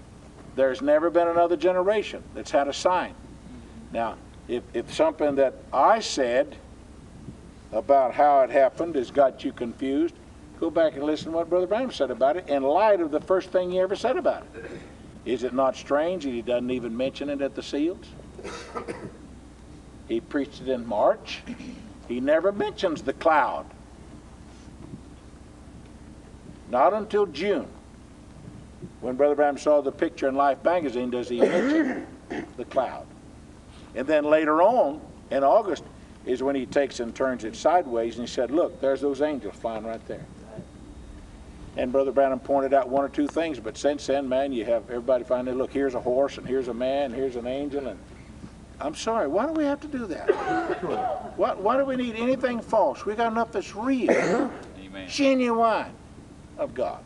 there's never been another generation that's had a sign. Now, if something that I said about how it happened has got you confused, go back and listen to what Brother Branham said about it in light of the first thing he ever said about it. Is it not strange that he doesn't even mention it at the seals? He preached it in March. He never mentions the cloud. Not until June, when Brother Branham saw the picture in Life magazine, does he mention the cloud. And then later on, in August, is when he takes and turns it sideways and he said, look, there's those angels flying right there. And Brother Branham pointed out one or two things, but since then, man, you have everybody finding, look, here's a horse, and here's a man, and here's an angel, and I'm sorry, why do we have to do that? Why do we need anything false? We got enough that's real, Amen. Genuine of God.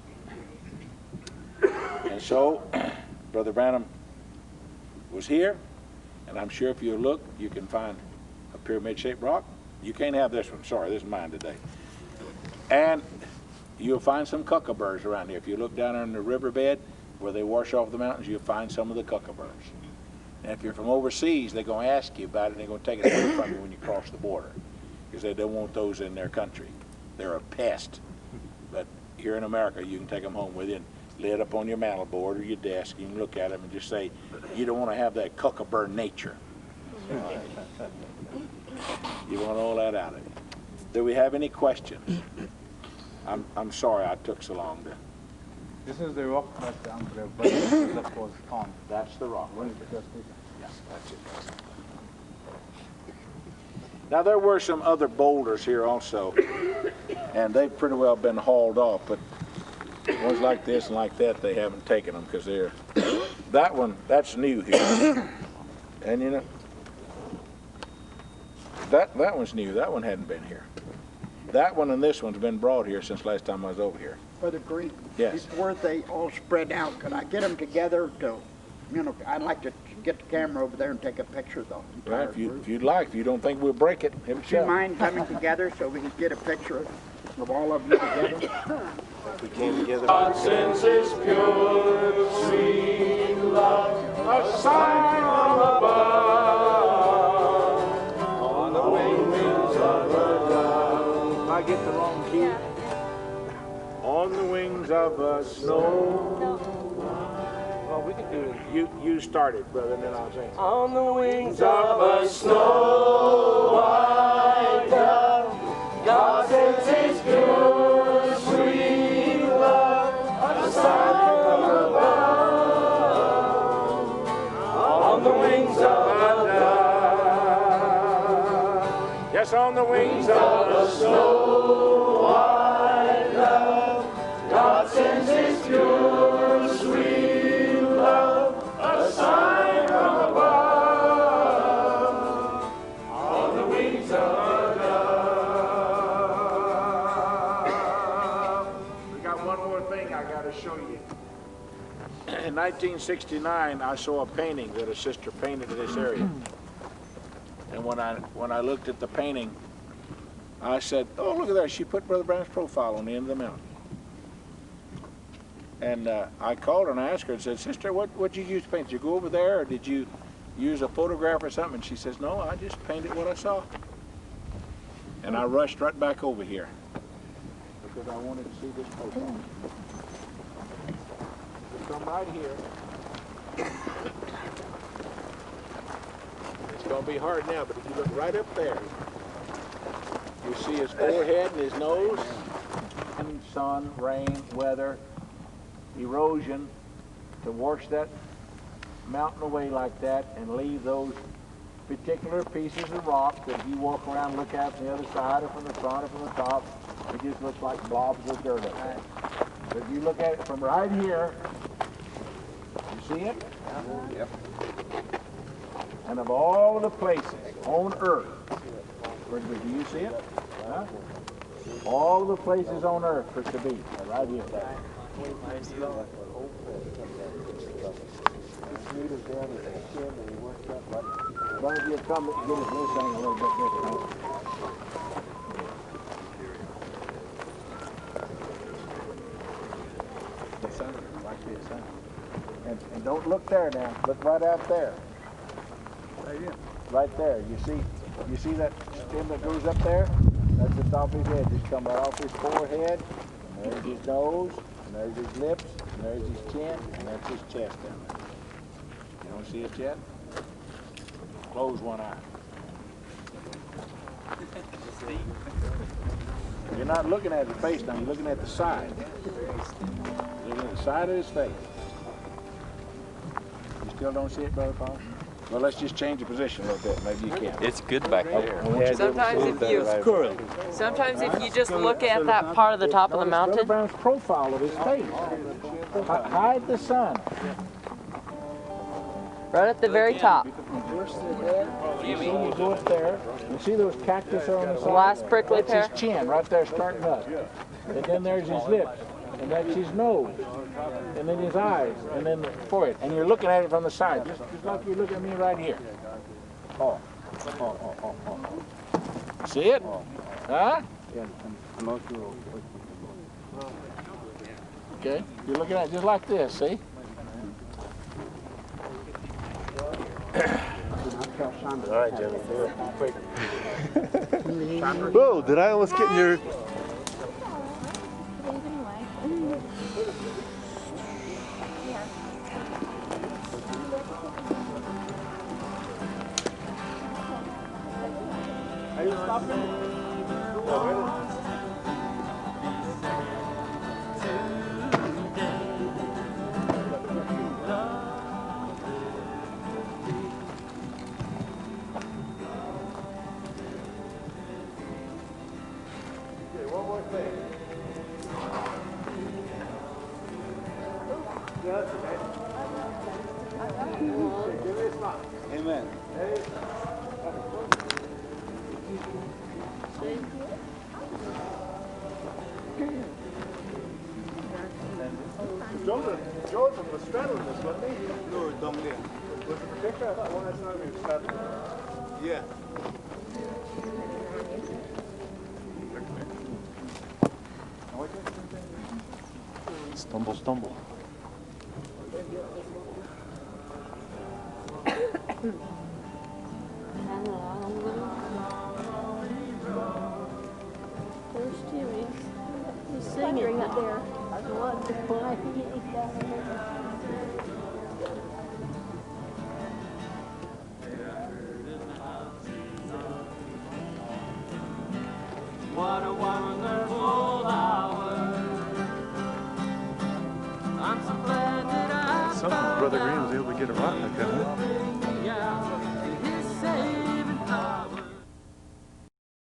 And so, Brother Branham was here, and I'm sure if you look, you can find a pyramid-shaped rock. You can't have this one. Sorry, this is mine today. And you'll find some kookaburras around here. If you look down there in the riverbed where they wash off the mountains, you'll find some of the kookaburras. And if you're from overseas, they're going to ask you about it, and they're going to take it away from you when you cross the border, because they don't want those in their country. They're a pest. But here in America, you can take them home with you and lay it up on your mantel board or your desk. You can look at them and just say, you don't want to have that kookaburra nature. You want all that out of it. Do we have any questions? I'm sorry I took so long to... This is the rock that was on. That's the rock. When it was Yeah, that's it. Now there were some other boulders here also, and they've pretty well been hauled off, but Ones like this and like that, they haven't taken them because they're, that one, that's new here. And you know, that one's new. That one hadn't been here. That one and this one's been brought here since last time I was over here. Brother Green, Yes. before they all spread out, could I get them together to, you know, I'd like to get the camera over there and take a picture of the entire Right, group. if you'd like, if you don't think we'll break it, have a Do you shot. mind coming together so we can get a picture of all of you together? We came together. God sends His pure, sweet love, a sign from above, on the wings of a dove. If I get the wrong key. On the wings of a snow. Well, we can do it. You start it, brother, and then I'll sing. On the wings of a snow white dove, God sends His pure, sweet love, a sign from above. On the wings of a dove, Yes, on the wings of of a snow white dove, God sends His pure, sweet love, a sign from above. On the wings of a dove. We got one more thing I got to show you. In 1969, I saw a painting that a sister painted in this area. And when I looked at the painting, I said, "Oh, look at that! She put Brother Brown's profile on the end of the mountain." And I called her and I asked her and said, "Sister, what did you use to paint? Did you go over there, or did you use a photograph or something?" And she says, "No, I just painted what I saw." And I rushed right back over here because I wanted to see this profile. You come right here. It's going to be hard now, but if you look right up there, you see his forehead and his nose. Sun, rain, weather, erosion to wash that mountain away like that and leave those particular pieces of rock that if you walk around and look at from the other side or from the front or from the top, it just looks like blobs of dirt up there. But if you look at it from right here, you see it? Yep. And of all the places on earth, do you see it? Huh? All the places on earth for it to be are right here. As long as you come and give us this thing a little bit different. The sun, like the sun. And don't look there now. Look right out there. Right there. You see that stem that goes up there? That's the top of his head. Just come right off his forehead. And there's his nose. And there's his lips. And there's his chin. And that's his chest down there. You don't see it yet? Close one eye. You're not looking at his face now. You're looking at the side. You're looking at the side of his face. You still don't see it, Brother Paul? Well, let's just change the position a little bit. Maybe you can. It's good back there. Sometimes if you just look at that part of the top of the Brother mountain, Brown's profile of his face. Hide the sun. right at the very top. You see, you go up there. You see those cactus on the side? Last prickly That's pear. his chin right there starting up. And then there's his lips. And that's his nose. And then his eyes. And then the forehead. And you're looking at it from the side. Just like you look at me right here. Oh. See it? Huh? Okay. You're looking at it just like this, see? All right, Jimmy, do it quick. Whoa, did I almost get in your... Are you stopping? Amen. Joseph was straddling this, wasn't he? No, down there. Was it the picture? I thought one last time he was straddling. Yeah. Stumble, stumble. There's Jimmy. He's singing up there. Why he ain't down there. What a wonderful hour. I'm so glad that I Somehow Brother Green was able to get a rock like that, huh?